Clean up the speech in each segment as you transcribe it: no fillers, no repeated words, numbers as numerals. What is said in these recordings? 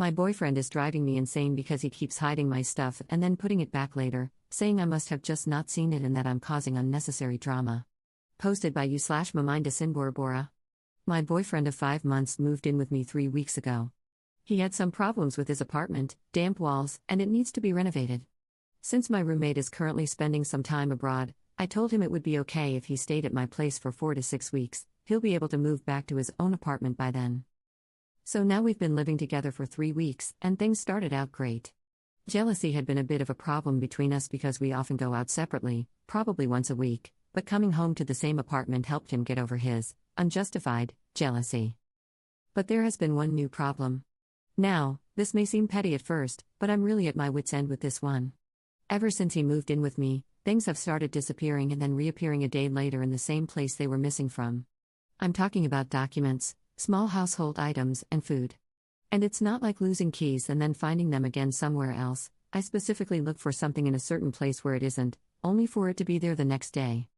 My boyfriend is driving me insane because he keeps hiding my stuff and then putting it back later, saying I must have just not seen it and that I'm causing unnecessary drama. Posted by you/Maminda Sinborbora. My boyfriend of 5 months moved in with me 3 weeks ago. He had some problems with his apartment, damp walls, and it needs to be renovated. Since my roommate is currently spending some time abroad, I told him it would be okay if he stayed at my place for 4 to 6 weeks, he'll be able to move back to his own apartment by then. So now we've been living together for 3 weeks, and things started out great. Jealousy had been a bit of a problem between us because we often go out separately, probably once a week, but coming home to the same apartment helped him get over his unjustified jealousy. But there has been one new problem. Now, this may seem petty at first, but I'm really at my wit's end with this one. Ever since he moved in with me, things have started disappearing and then reappearing a day later in the same place they were missing from. I'm talking about documents, small household items, and food. And it's not like losing keys and then finding them again somewhere else. I specifically look for something in a certain place where it isn't, only for it to be there the next day.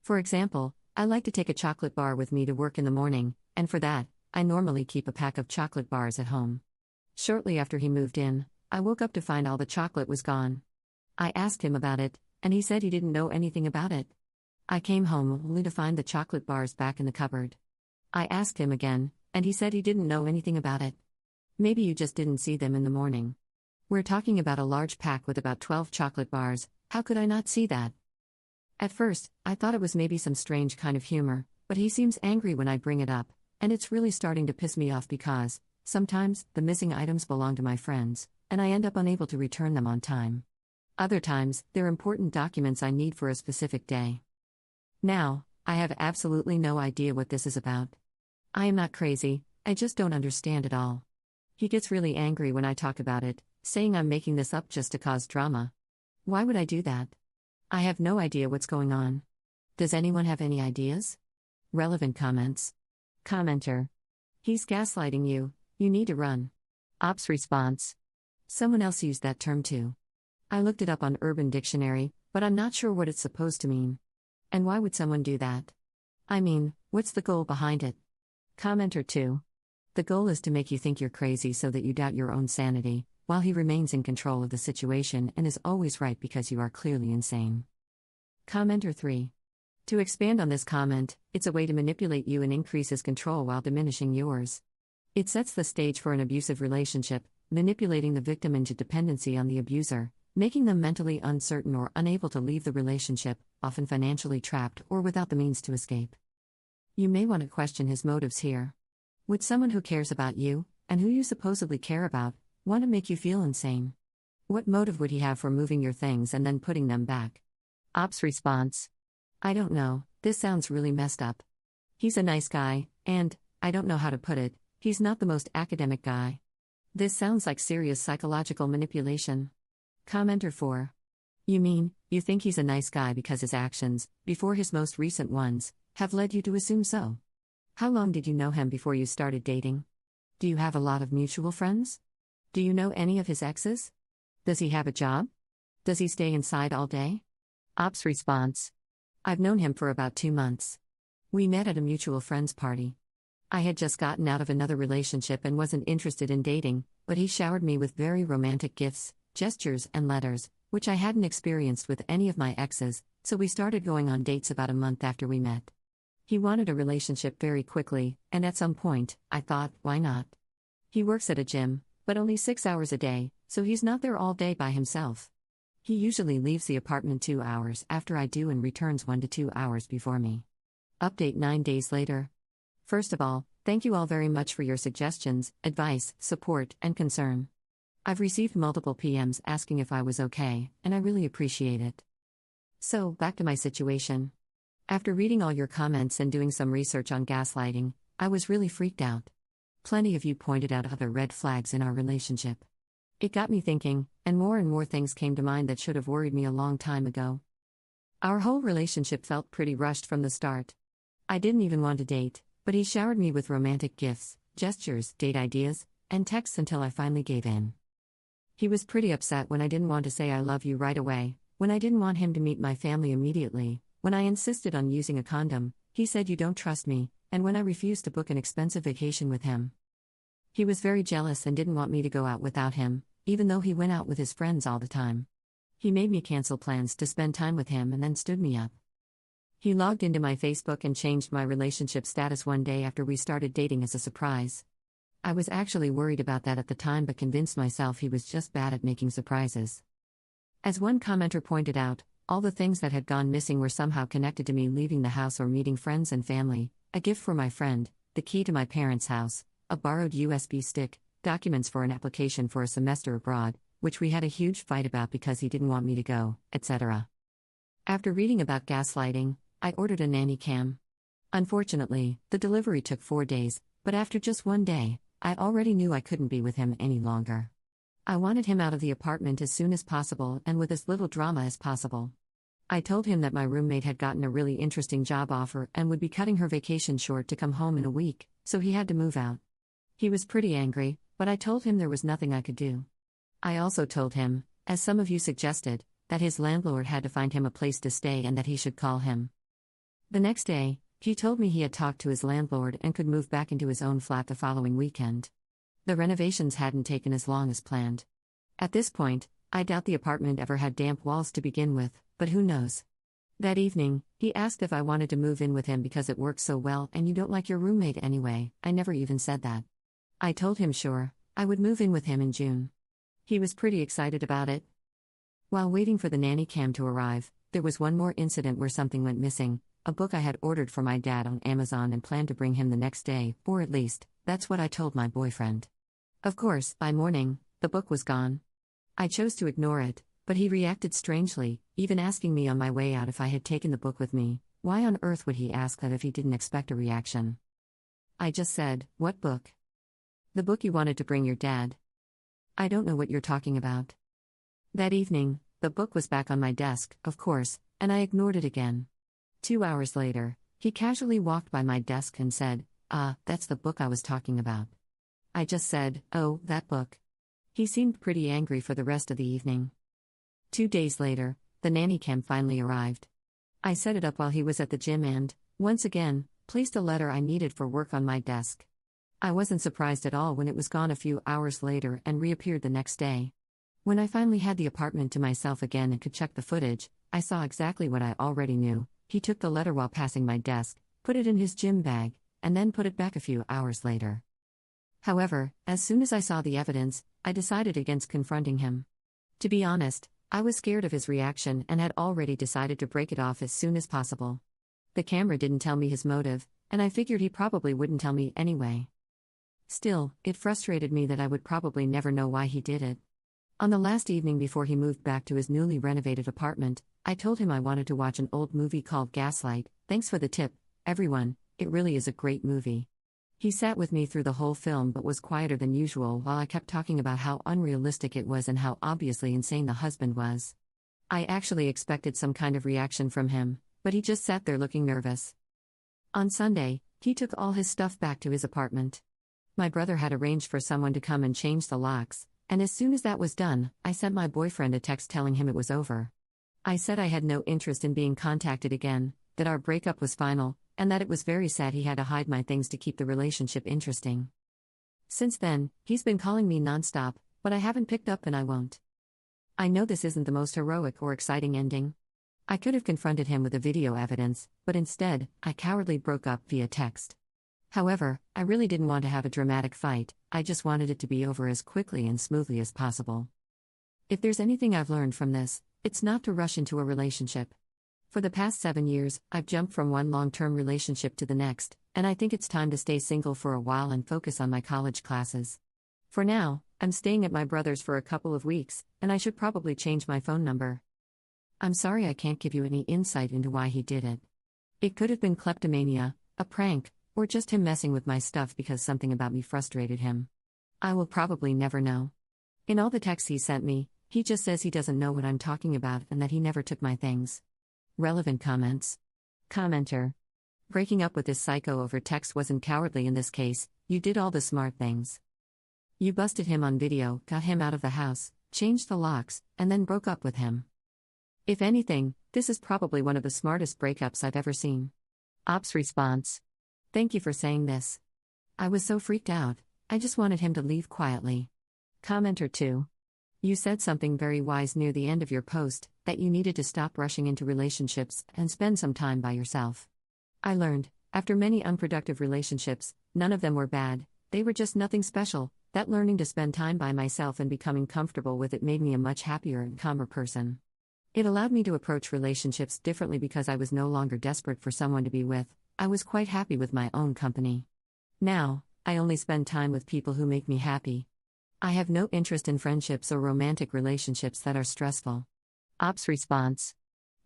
For example, I like to take a chocolate bar with me to work in the morning, and for that, I normally keep a pack of chocolate bars at home. Shortly after he moved in, I woke up to find all the chocolate was gone. I asked him about it, and he said he didn't know anything about it. I came home only to find the chocolate bars back in the cupboard. I asked him again, and he said he didn't know anything about it. Maybe you just didn't see them in the morning. We're talking about a large pack with about 12 chocolate bars, how could I not see that? At first, I thought it was maybe some strange kind of humor, but he seems angry when I bring it up, and it's really starting to piss me off because, sometimes, the missing items belong to my friends, and I end up unable to return them on time. Other times, they're important documents I need for a specific day. Now, I have absolutely no idea what this is about. I am not crazy, I just don't understand it all. He gets really angry when I talk about it, saying I'm making this up just to cause drama. Why would I do that? I have no idea what's going on. Does anyone have any ideas? Relevant comments. Commenter. He's gaslighting you, you need to run. Ops response. Someone else used that term too. I looked it up on Urban Dictionary, but I'm not sure what it's supposed to mean. And why would someone do that? I mean, what's the goal behind it? Commenter 2. The goal is to make you think you're crazy so that you doubt your own sanity, while he remains in control of the situation and is always right because you are clearly insane. Commenter 3. To expand on this comment, it's a way to manipulate you and increase his control while diminishing yours. It sets the stage for an abusive relationship, manipulating the victim into dependency on the abuser, making them mentally uncertain or unable to leave the relationship, often financially trapped or without the means to escape. You may want to question his motives here. Would someone who cares about you, and who you supposedly care about, want to make you feel insane? What motive would he have for moving your things and then putting them back? Ops response. I don't know, this sounds really messed up. He's a nice guy, and, I don't know how to put it, he's not the most academic guy. This sounds like serious psychological manipulation. Commenter 4. You mean, you think he's a nice guy because his actions, before his most recent ones, have led you to assume so? How long did you know him before you started dating? Do you have a lot of mutual friends? Do you know any of his exes? Does he have a job? Does he stay inside all day? Ops response. I've known him for about 2 months. We met at a mutual friends party. I had just gotten out of another relationship and wasn't interested in dating, but he showered me with very romantic gifts, gestures, and letters, which I hadn't experienced with any of my exes, so we started going on dates about a month after we met. He wanted a relationship very quickly, and at some point, I thought, why not? He works at a gym, but only 6 hours a day, so he's not there all day by himself. He usually leaves the apartment 2 hours after I do and returns 1 to 2 hours before me. Update 9 days later. First of all, thank you all very much for your suggestions, advice, support, and concern. I've received multiple PMs asking if I was okay, and I really appreciate it. So, back to my situation. After reading all your comments and doing some research on gaslighting, I was really freaked out. Plenty of you pointed out other red flags in our relationship. It got me thinking, and more things came to mind that should have worried me a long time ago. Our whole relationship felt pretty rushed from the start. I didn't even want to date, but he showered me with romantic gifts, gestures, date ideas, and texts until I finally gave in. He was pretty upset when I didn't want to say I love you right away, when I didn't want him to meet my family immediately, when I insisted on using a condom, he said you don't trust me, and when I refused to book an expensive vacation with him. He was very jealous and didn't want me to go out without him, even though he went out with his friends all the time. He made me cancel plans to spend time with him and then stood me up. He logged into my Facebook and changed my relationship status one day after we started dating as a surprise. I was actually worried about that at the time but convinced myself he was just bad at making surprises. As one commenter pointed out, all the things that had gone missing were somehow connected to me leaving the house or meeting friends and family: a gift for my friend, the key to my parents' house, a borrowed USB stick, documents for an application for a semester abroad, which we had a huge fight about because he didn't want me to go, etc. After reading about gaslighting, I ordered a nanny cam. Unfortunately, the delivery took 4 days, but after just one day, I already knew I couldn't be with him any longer. I wanted him out of the apartment as soon as possible and with as little drama as possible. I told him that my roommate had gotten a really interesting job offer and would be cutting her vacation short to come home in a week, so he had to move out. He was pretty angry, but I told him there was nothing I could do. I also told him, as some of you suggested, that his landlord had to find him a place to stay and that he should call him. The next day, he told me he had talked to his landlord and could move back into his own flat the following weekend. The renovations hadn't taken as long as planned. At this point, I doubt the apartment ever had damp walls to begin with, but who knows? That evening, he asked if I wanted to move in with him because it works so well and you don't like your roommate anyway. I never even said that. I told him sure, I would move in with him in June. He was pretty excited about it. While waiting for the nanny cam to arrive, there was one more incident where something went missing: a book I had ordered for my dad on Amazon and planned to bring him the next day, or at least, that's what I told my boyfriend. Of course, by morning, the book was gone. I chose to ignore it, but he reacted strangely, even asking me on my way out if I had taken the book with me. Why on earth would he ask that if he didn't expect a reaction? I just said, "What book?" "The book you wanted to bring your dad." "I don't know what you're talking about." That evening, the book was back on my desk, of course, and I ignored it again. 2 hours later, he casually walked by my desk and said, "That's the book I was talking about." I just said, "Oh, that book." He seemed pretty angry for the rest of the evening. 2 days later, the nanny cam finally arrived. I set it up while he was at the gym and, once again, placed a letter I needed for work on my desk. I wasn't surprised at all when it was gone a few hours later and reappeared the next day. When I finally had the apartment to myself again and could check the footage, I saw exactly what I already knew. He took the letter while passing my desk, put it in his gym bag, and then put it back a few hours later. However, as soon as I saw the evidence, I decided against confronting him. To be honest, I was scared of his reaction and had already decided to break it off as soon as possible. The camera didn't tell me his motive, and I figured he probably wouldn't tell me anyway. Still, it frustrated me that I would probably never know why he did it. On the last evening before he moved back to his newly renovated apartment, I told him I wanted to watch an old movie called Gaslight. Thanks for the tip, everyone, it really is a great movie. He sat with me through the whole film but was quieter than usual while I kept talking about how unrealistic it was and how obviously insane the husband was. I actually expected some kind of reaction from him, but he just sat there looking nervous. On Sunday, he took all his stuff back to his apartment. My brother had arranged for someone to come and change the locks, and as soon as that was done, I sent my boyfriend a text telling him it was over. I said I had no interest in being contacted again, that our breakup was final, and that it was very sad he had to hide my things to keep the relationship interesting. Since then, he's been calling me nonstop, but I haven't picked up and I won't. I know this isn't the most heroic or exciting ending. I could have confronted him with the video evidence, but instead, I cowardly broke up via text. However, I really didn't want to have a dramatic fight, I just wanted it to be over as quickly and smoothly as possible. If there's anything I've learned from this, it's not to rush into a relationship. For the past 7 years, I've jumped from one long-term relationship to the next, and I think it's time to stay single for a while and focus on my college classes. For now, I'm staying at my brother's for a couple of weeks, and I should probably change my phone number. I'm sorry I can't give you any insight into why he did it. It could have been kleptomania, a prank, or just him messing with my stuff because something about me frustrated him. I will probably never know. In all the texts he sent me, he just says he doesn't know what I'm talking about and that he never took my things. Relevant comments. Commenter. Breaking up with this psycho over text wasn't cowardly in this case, you did all the smart things. You busted him on video, got him out of the house, changed the locks, and then broke up with him. If anything, this is probably one of the smartest breakups I've ever seen. Ops response. Thank you for saying this. I was so freaked out, I just wanted him to leave quietly. Commenter 2. You said something very wise near the end of your post, that you needed to stop rushing into relationships and spend some time by yourself. I learned, after many unproductive relationships, none of them were bad, they were just nothing special, that learning to spend time by myself and becoming comfortable with it made me a much happier and calmer person. It allowed me to approach relationships differently because I was no longer desperate for someone to be with, I was quite happy with my own company. Now, I only spend time with people who make me happy. I have no interest in friendships or romantic relationships that are stressful. Ops response.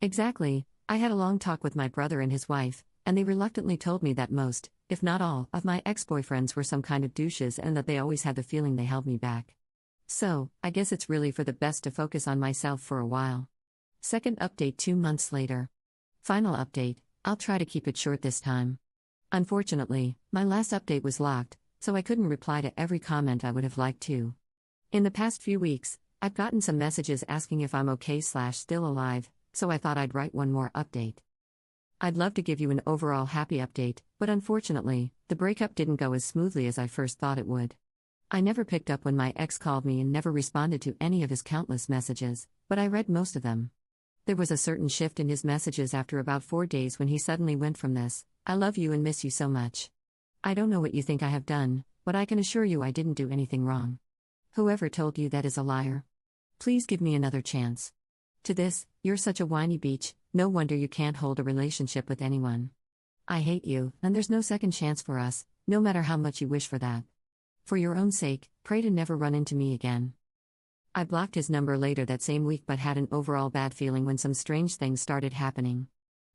Exactly, I had a long talk with my brother and his wife, and they reluctantly told me that most, if not all, of my ex-boyfriends were some kind of douches and that they always had the feeling they held me back. So, I guess it's really for the best to focus on myself for a while. Second update 2 months later. Final update, I'll try to keep it short this time. Unfortunately, my last update was locked, so I couldn't reply to every comment I would have liked to. In the past few weeks, I've gotten some messages asking if I'm okay/still alive, so I thought I'd write one more update. I'd love to give you an overall happy update, but unfortunately, the breakup didn't go as smoothly as I first thought it would. I never picked up when my ex called me and never responded to any of his countless messages, but I read most of them. There was a certain shift in his messages after about 4 days when he suddenly went from this, "I love you and miss you so much. I don't know what you think I have done, but I can assure you I didn't do anything wrong. Whoever told you that is a liar. Please give me another chance." To this, "You're such a whiny beach, no wonder you can't hold a relationship with anyone. I hate you, and there's no second chance for us, no matter how much you wish for that. For your own sake, pray to never run into me again." I blocked his number later that same week but had an overall bad feeling when some strange things started happening.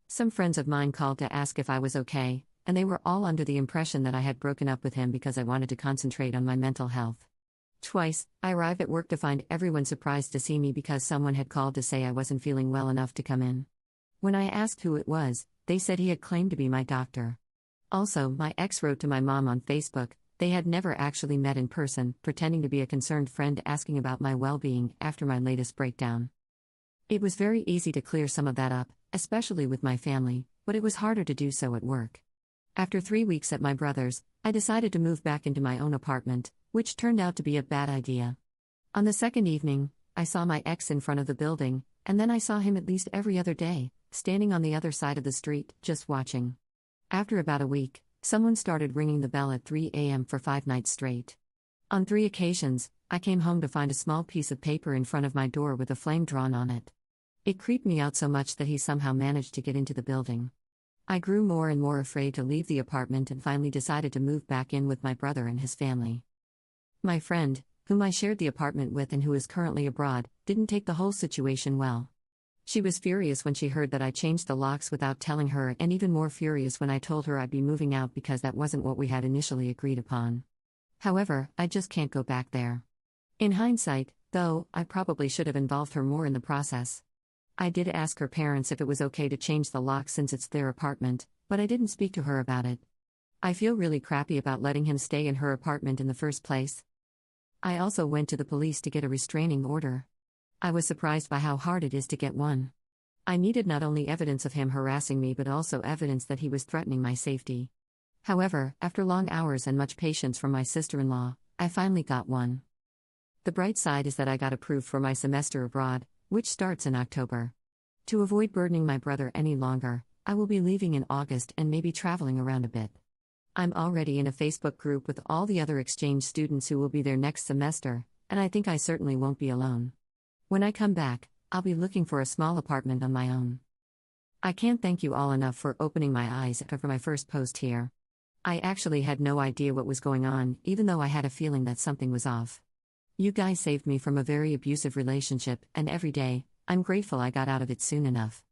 Some friends of mine called to ask if I was okay, and they were all under the impression that I had broken up with him because I wanted to concentrate on my mental health. Twice, I arrived at work to find everyone surprised to see me because someone had called to say I wasn't feeling well enough to come in. When I asked who it was, they said he had claimed to be my doctor. Also, my ex wrote to my mom on Facebook. They had never actually met in person, pretending to be a concerned friend asking about my well-being after my latest breakdown. It was very easy to clear some of that up, especially with my family, but it was harder to do so at work. After 3 weeks at my brother's, I decided to move back into my own apartment, which turned out to be a bad idea. On the second evening, I saw my ex in front of the building, and then I saw him at least every other day, standing on the other side of the street, just watching. After about a week, someone started ringing the bell at 3 a.m. for 5 nights straight. On 3 occasions, I came home to find a small piece of paper in front of my door with a flame drawn on it. It creeped me out so much that he somehow managed to get into the building. I grew more and more afraid to leave the apartment and finally decided to move back in with my brother and his family. My friend, whom I shared the apartment with and who is currently abroad, didn't take the whole situation well. She was furious when she heard that I changed the locks without telling her, and even more furious when I told her I'd be moving out because that wasn't what we had initially agreed upon. However, I just can't go back there. In hindsight, though, I probably should have involved her more in the process. I did ask her parents if it was okay to change the lock since it's their apartment, but I didn't speak to her about it. I feel really crappy about letting him stay in her apartment in the first place. I also went to the police to get a restraining order. I was surprised by how hard it is to get one. I needed not only evidence of him harassing me but also evidence that he was threatening my safety. However, after long hours and much patience from my sister-in-law, I finally got one. The bright side is that I got approved for my semester abroad, which starts in October. To avoid burdening my brother any longer, I will be leaving in August and maybe traveling around a bit. I'm already in a Facebook group with all the other exchange students who will be there next semester, and I think I certainly won't be alone. When I come back, I'll be looking for a small apartment on my own. I can't thank you all enough for opening my eyes after my first post here. I actually had no idea what was going on, even though I had a feeling that something was off. You guys saved me from a very abusive relationship, and every day, I'm grateful I got out of it soon enough.